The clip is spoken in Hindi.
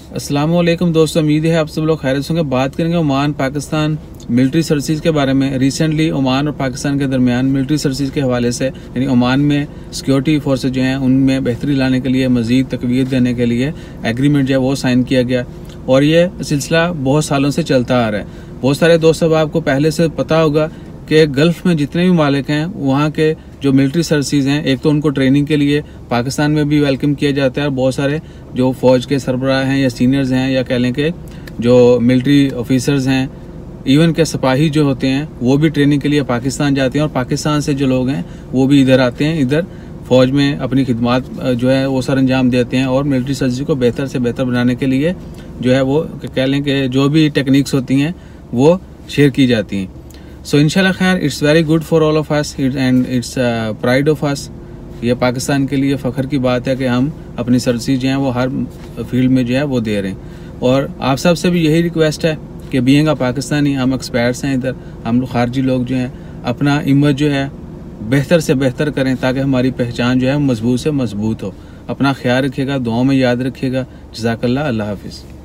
अस्सलाम वालेकुम दोस्तों, उम्मीद है आप सब लोग खैरियत से होंगे। बात करेंगे ओमान पाकिस्तान मिलिट्री सर्विसेज के बारे में। रिसेंटली ओमान और पाकिस्तान के दरमियान मिलिट्री सर्विसेज के हवाले से यानी ओमान में सिक्योरिटी फोर्सेज जो हैं उनमें बेहतरी लाने के लिए, मजीद तकवीत देने के लिए एग्रीमेंट जो है वो साइन किया गया और ये सिलसिला बहुत सालों से चलता आ रहा है। बहुत सारे दोस्तों आपको पहले से पता होगा कि गल्फ में जितने भी मालिक हैं वहाँ के जो मिलिट्री सर्विसेज हैं, एक तो उनको ट्रेनिंग के लिए पाकिस्तान में भी वेलकम किया जाता है और बहुत सारे जो फौज के सरबराह हैं या सीनियर्स हैं या कह लें कि जो मिलिट्री ऑफिसर्स हैं, इवन के सिपाही जो होते हैं वो भी ट्रेनिंग के लिए पाकिस्तान जाते हैं और पाकिस्तान से जो लोग हैं वो भी इधर आते हैं, इधर फौज में अपनी खिदमत जो है वो सर अंजाम देते हैं और मिलिट्री सर्विस को बेहतर से बेहतर बनाने के लिए जो है वो कह लें कि जो भी टेक्निक्स होती हैं वो शेयर की जाती हैं। सो इंशाल्लाह खैर, it's very good for all of us and it's pride of us. ये पाकिस्तान के लिए फ़ख्र की बात है कि हम अपनी सर्विसेज जो हैं वो हर फील्ड में जो है वो दे रहे हैं। और आप सब से भी यही रिक्वेस्ट है कि बीइंग अ पाकिस्तानी, हम एक्सपर्ट्स हैं इधर, हम खारजी लोग जो हैं अपना इमेज जो है बेहतर से बेहतर करें ताकि हमारी पहचान जो है मजबूत से मजबूत हो। अपना ख्याल रखिएगा, दुआओं में याद रखिएगा। जज़ाकल्लाह, अल्लाह हाफिज़।